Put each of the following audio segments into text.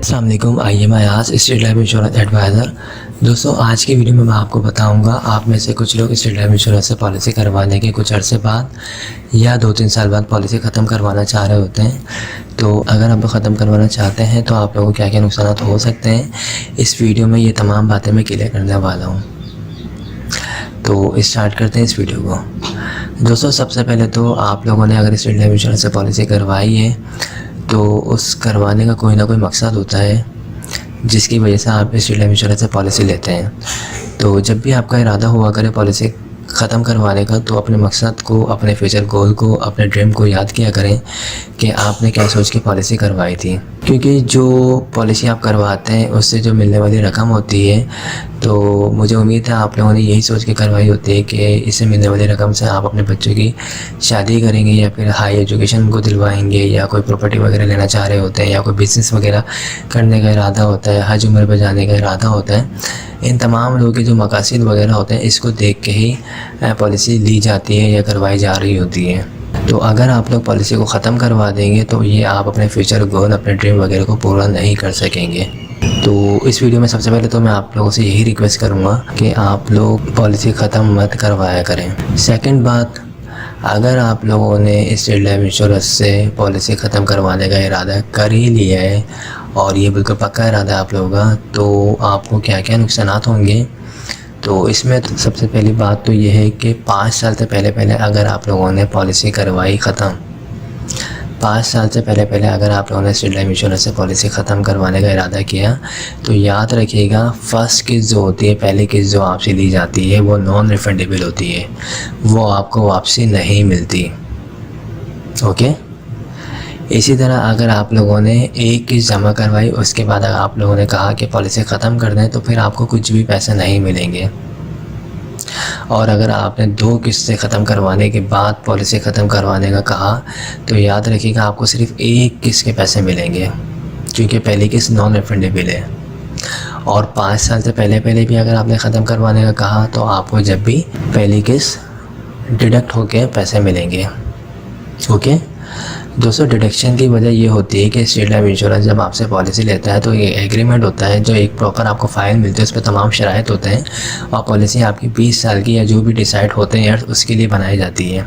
अस्सलाम वालेकुम, I am Ayaz, State Life Insurance advisor. दोस्तों, आज की वीडियो में मैं आपको बताऊंगा, आप में से कुछ लोग स्टेट लाइफ इंश्योरेंस से पॉलिसी करवाने के कुछ अरसे बाद या 2-3 साल बाद पॉलिसी ख़त्म करवाना चाह रहे होते हैं। तो अगर आप ख़त्म करवाना चाहते हैं तो आप लोगों को क्या क्या नुकसान हो सकते हैं, इस वीडियो में ये तमाम बातें मैं क्लियर करने वाला हूँ। तो स्टार्ट करते हैं इस वीडियो को। दोस्तों, सबसे पहले तो आप लोगों ने अगर स्टेट लाइफ इंश्योरेंस से पॉलिसी करवाई है तो उस करवाने का कोई ना कोई मकसद होता है जिसकी वजह से आप स्टेट लाइफ इंश्योरेंस से पॉलिसी लेते हैं। तो जब भी आपका इरादा हुआ करे पॉलिसी ख़त्म करवाने का, तो अपने मकसद को, अपने फ्यूचर गोल को, अपने ड्रीम को याद किया करें कि आपने क्या सोच के पॉलिसी करवाई थी। क्योंकि जो पॉलिसी आप करवाते हैं उससे जो मिलने वाली रकम होती है, तो मुझे उम्मीद है आप लोगों ने यही सोच के करवाई होती है कि इससे मिलने वाली रकम से आप अपने बच्चों की शादी करेंगे या फिर हाई एजुकेशन उनको दिलवाएंगे, या कोई प्रॉपर्टी वगैरह लेना चाह रहे होते हैं, या कोई बिज़नेस वगैरह करने का इरादा होता है, हज उम्र पर जाने का इरादा होता है। इन तमाम लोगों के जो मकासद वगैरह होते हैं, इसको देख के ही पॉलिसी ली जाती है या करवाई जा रही होती है। तो अगर आप लोग पॉलिसी को ख़त्म करवा देंगे तो ये आप अपने फ्यूचर गोल, अपने ड्रीम वगैरह को पूरा नहीं कर सकेंगे। तो इस वीडियो में सबसे पहले तो मैं आप लोगों से यही रिक्वेस्ट करूँगा कि आप लोग पॉलिसी ख़त्म मत करवाया करें। सेकंड बात, अगर आप लोगों ने स्टेट लाइफ इंश्योरेंस से पॉलिसी ख़त्म करवाने का इरादा कर ही लिया है और ये बिल्कुल पक्का इरादा है आप लोगों का, तो आपको क्या क्या नुकसान होंगे। तो इसमें तो सबसे पहली बात तो ये है कि 5 साल से पहले अगर आप लोगों ने पॉलिसी करवाई ख़त्म, 5 साल से पहले अगर आप लोगों ने स्टेट लाइफ इंश्योरेंस से पॉलिसी ख़त्म करवाने का इरादा किया, तो याद रखिएगा फर्स्ट किस्त जो होती है, पहली किस्त जो आपसे ली जाती है, वो नॉन रिफंडेबल होती है, वो आपको वापसी नहीं मिलती। ओके। इसी तरह अगर आप लोगों ने एक किस्त जमा करवाई, उसके बाद अगर आप लोगों ने कहा कि पॉलिसी ख़त्म कर दें, तो फिर आपको कुछ भी पैसे नहीं मिलेंगे। और अगर आपने 2 किस्तें ख़त्म करवाने के बाद पॉलिसी ख़त्म करवाने का कहा, तो याद रखिएगा आपको सिर्फ एक किस्त के पैसे मिलेंगे, क्योंकि पहली किस्त नॉन रिफंडेबल है। और 5 साल से पहले भी अगर आपने ख़त्म करवाने का कहा, तो आपको जब भी पहली किस्त डिडक्ट होकर पैसे मिलेंगे। ओके दोस्तों, डिडक्शन की वजह ये होती है कि स्टेट लाइफ इंश्योरेंस जब आपसे पॉलिसी लेता है तो ये एग्रीमेंट होता है, जो एक प्रॉपर आपको फ़ाइल मिलती है, उस पर तमाम शराइत होते हैं और पॉलिसी आपकी 20 साल की या जो भी डिसाइड होते हैं यार उसके लिए बनाई जाती है।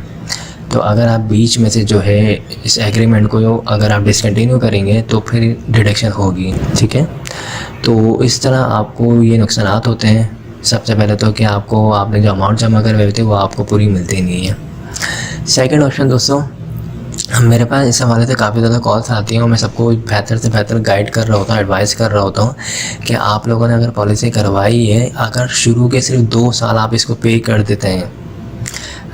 तो अगर आप बीच में से जो है इस एग्रीमेंट को अगर आप डिसकंटिन्यू करेंगे तो फिर डिडक्शन होगी। ठीक है, तो इस तरह आपको ये नुकसान होते हैं। सबसे पहले तो कि आपको आपने जो अमाउंट जमा करवाए थे वो आपको पूरी मिलती नहीं है। सेकेंड ऑप्शन दोस्तों, मेरे पास इस हवाले से काफ़ी ज़्यादा कॉल्स आती हैं और मैं सबको बेहतर से बेहतर गाइड कर रहा होता हूँ, एडवाइस कर रहा होता हूँ कि आप लोगों ने अगर पॉलिसी करवाई है, अगर शुरू के सिर्फ 2 साल आप इसको पे कर देते हैं,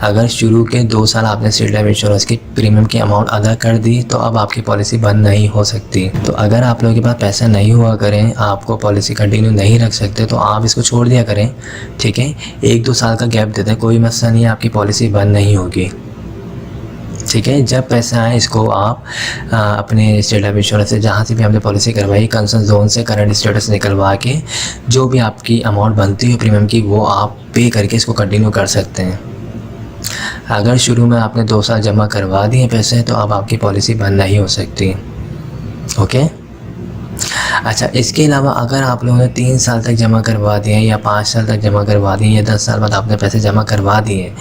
अगर शुरू के 2 साल आपने स्टेट लाइफ इंश्योरेंस की प्रीमियम की अमाउंट अदा कर दी, तो अब आपकी पॉलिसी बंद नहीं हो सकती। तो अगर आप लोगों के पास पैसा नहीं हुआ करें, आपको पॉलिसी कंटिन्यू नहीं रख सकते, तो आप इसको छोड़ दिया करें। ठीक है, 1-2 साल का गैप देते हैं, कोई मसला नहीं है, आपकी पॉलिसी बंद नहीं होगी। ठीक है, जब पैसा आए इसको आप अपने स्टेट लाइफ इंश्योरेंस से जहाँ से भी आपने पॉलिसी करवाई, कंसर्न जोन से करंट स्टेटस निकलवा के जो भी आपकी अमाउंट बनती है प्रीमियम की, वो आप पे करके इसको कंटिन्यू कर सकते हैं। अगर शुरू में आपने 2 साल जमा करवा दिए पैसे, तो अब आपकी पॉलिसी बंद नहीं हो सकती। ओके। अच्छा, इसके अलावा अगर आप लोगों ने 3 साल तक जमा करवा दिए या 5 साल तक जमा करवा दिए या 10 साल बाद आपने पैसे जमा करवा दिए,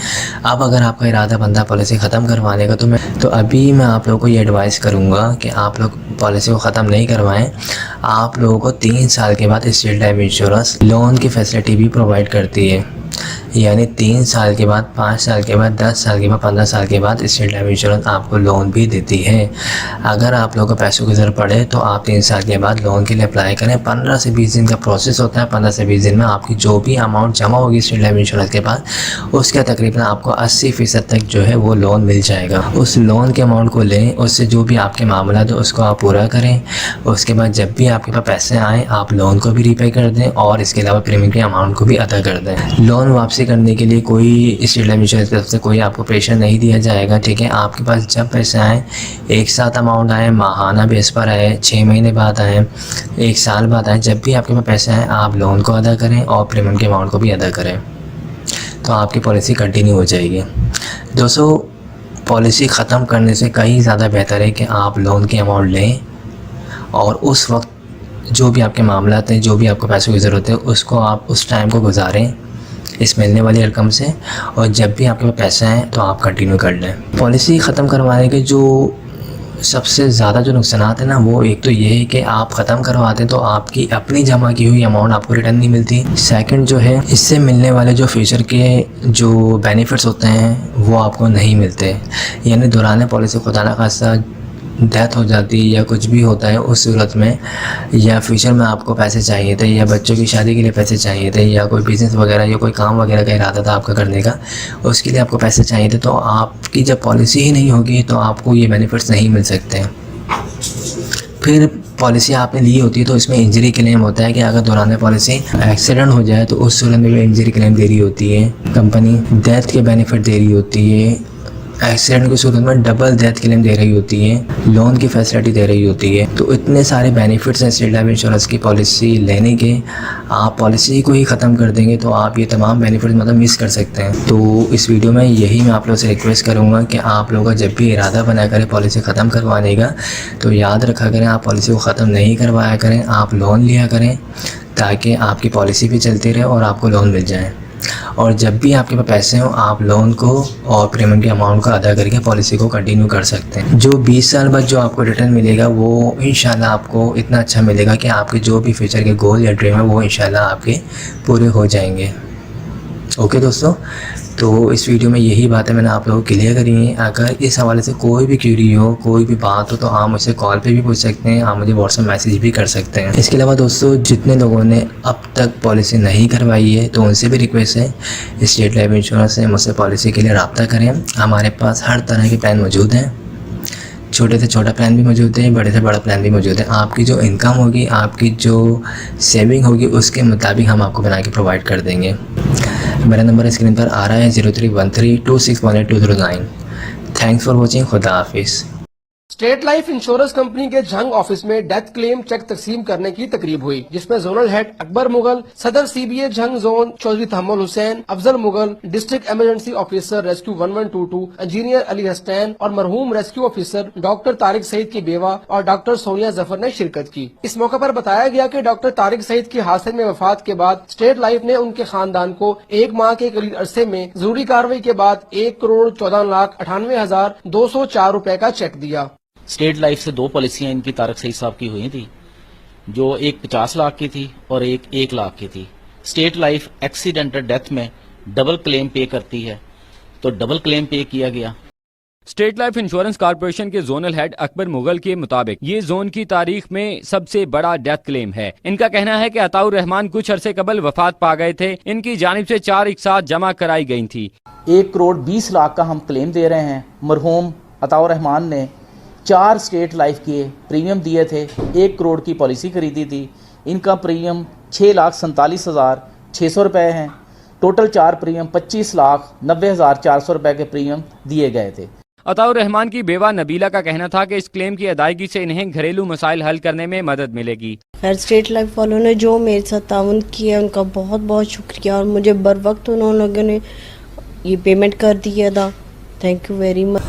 अब अगर आपका इरादा बनता पॉलिसी ख़त्म करवाने का, तो अभी मैं आप लोगों को ये एडवाइस करूँगा कि आप लोग पॉलिसी को ख़त्म नहीं करवाएं। आप लोगों को 3 साल के बाद स्टेट लाइफ इंश्योरेंस लोन की फैसिलिटी भी प्रोवाइड करती है, यानी 3 साल के बाद, 5 साल के बाद, 10 साल के बाद, 15 साल के बाद स्टेट लाइफ इंश्योरेंस आपको लोन भी देती है। अगर आप लोगों को पैसों की ज़रूरत पड़े तो आप 3 साल के बाद लोन के लिए अप्लाई करें। 15 से 20 दिन का प्रोसेस होता है। 15 से 20 दिन में आपकी जो भी अमाउंट जमा होगी स्टेट लाइफ इंश्योरेंस के पास, उसका तकरीबन आपको 80% तक जो है वो लोन मिल जाएगा। उस लोन के अमाउंट को लें, उससे जो भी आपके मामला है उसको आप पूरा करें। उसके बाद जब भी आपके पास पैसे आएँ, आप लोन को भी रीपे कर दें और इसके अलावा प्रीमियम के अमाउंट को भी अदा कर दें। लोन वापसी पॉलिसी करने के लिए कोई स्टेट लाइफ इंश्योरेंस की तरफ से कोई आपको प्रेशर नहीं दिया जाएगा, ठीक है। आपके पास जब पैसे आए, एक साथ अमाउंट आए, माहाना बेस पर आए, 6 महीने बाद आए, 1 साल बाद आए, जब भी आपके पास पैसे आए आप लोन को अदा करें और प्रीमियम के अमाउंट को भी अदा करें, तो आपकी पॉलिसी कंटिन्यू हो जाएगी। दोस्तों, पॉलिसी ख़त्म करने से कहीं ज़्यादा बेहतर है कि आप लोन की अमाउंट लें और उस वक्त जो भी आपके मामलात हैं, जो भी आपको पैसों की ज़रूरत है, उसको आप उस टाइम को गुजारें इस मिलने वाली रकम से, और जब भी आपके पास पैसे आएँ तो आप कंटिन्यू कर लें। पॉलिसी ख़त्म करवाने के जो सबसे ज़्यादा जो नुकसानात है ना, वो एक तो ये है कि आप ख़त्म करवाते हैं तो आपकी अपनी जमा की हुई अमाउंट आपको रिटर्न नहीं मिलती। सेकंड जो है, इससे मिलने वाले जो फ्यूचर के जो बेनिफिट्स होते हैं वो आपको नहीं मिलते। यानी दौरान पॉलिसी खुदा न खास्ता डेथ हो जाती है या कुछ भी होता है, उस सूरत में या फ्यूचर में आपको पैसे चाहिए थे या बच्चों की शादी के लिए पैसे चाहिए थे या कोई बिज़नेस वगैरह या कोई काम वगैरह का इरादा था आपका करने का, उसके लिए आपको पैसे चाहिए थे, तो आपकी जब पॉलिसी ही नहीं होगी तो आपको ये बेनिफिट्स नहीं मिल सकते हैं। फिर पॉलिसी आपने ली होती है तो इसमें इंजरी क्लेम होता है कि अगर दौरान पॉलिसी एक्सीडेंट हो जाए तो उस सूरत में भी इंजरी क्लेम दे रही होती है कंपनी, डेथ के बेनिफिट दे रही होती है, एक्सीडेंट की सूरत में डबल डेथ क्लेम दे रही होती है, लोन की फैसिलिटी दे रही होती है। तो इतने सारे बेनिफिट्स हैं स्टेट लाइफ इंश्योरेंस की पॉलिसी लेने के। आप पॉलिसी को ही ख़त्म कर देंगे तो आप ये तमाम बेनिफिट्स मतलब मिस कर सकते हैं। तो इस वीडियो में यही मैं आप लोगों से रिक्वेस्ट करूँगा कि आप लोगों का जब भी इरादा बना करें पॉलिसी ख़त्म करवाने का, तो याद रखा करें आप पॉलिसी को ख़त्म नहीं करवाया करें, आप लोन लिया करें ताकि आपकी पॉलिसी भी चलती रहे और आपको लोन मिल जाए। और जब भी आपके पास पैसे हो आप लोन को और प्रीमियम के अमाउंट को अदा करके पॉलिसी को कंटिन्यू कर सकते हैं। जो 20 साल बाद जो आपको रिटर्न मिलेगा वो इंशाल्लाह आपको इतना अच्छा मिलेगा कि आपके जो भी फ्यूचर के गोल या ड्रीम है वो इंशाल्लाह आपके पूरे हो जाएंगे। ओके दोस्तों, तो इस वीडियो में यही बातें मैंने आप लोगों को क्लियर करी हैं। अगर इस हवाले से कोई भी क्यूरी हो, कोई भी बात हो, तो आप मुझसे कॉल पे भी पूछ सकते हैं, आप मुझे व्हाट्सएप मैसेज भी कर सकते हैं। इसके अलावा दोस्तों, जितने लोगों ने अब तक पॉलिसी नहीं करवाई है तो उनसे भी रिक्वेस्ट है स्टेट लाइफ इंश्योरेंस से मुझसे पॉलिसी के लिए रब्ता करें। हमारे पास हर तरह के प्लान मौजूद हैं, छोटे से छोटा प्लान भी मौजूद है, बड़े से बड़ा प्लान भी मौजूद है। आपकी जो इनकम होगी, आपकी जो सेविंग होगी, उसके मुताबिक हम आपको बना के प्रोवाइड कर देंगे। मेरा नंबर स्क्रीन पर आ रहा है 031326182009। Thanks for watching. खुदा हाफिज़। स्टेट लाइफ इंश्योरेंस कंपनी के जंग ऑफिस में डेथ क्लेम चेक तकसीम करने की तकरीब हुई, जिसमें जोनल हेड अकबर मुगल, सदर CBA Jang zone Chaudhry Tahammul Hussain, Afzal Mughal, district emergency officer rescue 1122, engineer Ali Hasnain और मरहूम rescue officer doctor Tariq Saeed की बेवा और डॉक्टर सोनिया जफर ने शिरकत की। इस मौके पर बताया गया कि डॉक्टर तारिक सईद की हादसे में वफात के बाद स्टेट लाइफ ने उनके खानदान को 1 माह के करीब अरसे में जरूरी कार्रवाई के बाद 1,14,98,204 रूपए का चेक दिया। स्टेट लाइफ से 2 पॉलिसियां इनकी तारिक सईद साहब की हुई थी, जो एक 50 लाख की थी और एक 1 लाख की थी। स्टेट लाइफ एक्सीडेंटल डेथ में डबल क्लेम पे करती है, तो डबल क्लेम पे किया गया। स्टेट लाइफ इंश्योरेंस कॉर्पोरेशन के जोनल हेड अकबर मुगल के मुताबिक ये जोन की तारीख में सबसे बड़ा डेथ क्लेम है। इनका कहना है कि अताउर रहमान कुछ अरसे कबल वफात पा गए थे, इनकी जानिब से 4 एक साथ जमा कराई गई थी। 1,20,00,000 का हम क्लेम दे रहे हैं। मरहूम अताउर रहमान ने 4 स्टेट लाइफ के प्रीमियम दिए थे, 1 करोड़ की पॉलिसी खरीदी थी। इनका प्रीमियम 6,47,600 रुपये हैं। टोटल 4 प्रीमियम 25,90,400 रुपये के प्रीमियम दिए गए थे। अताउर रहमान की बेवा नबीला का कहना था कि इस क्लेम की अदायगी से इन्हें घरेलू मसाइल हल करने में मदद मिलेगी। खैर, स्टेट लाइफ वालों ने जो मेरे साथ ताउन किया उनका बहुत बहुत शुक्रिया, और मुझे बर वक्त उन लोगों ने ये पेमेंट कर दिया था। Thank you very much.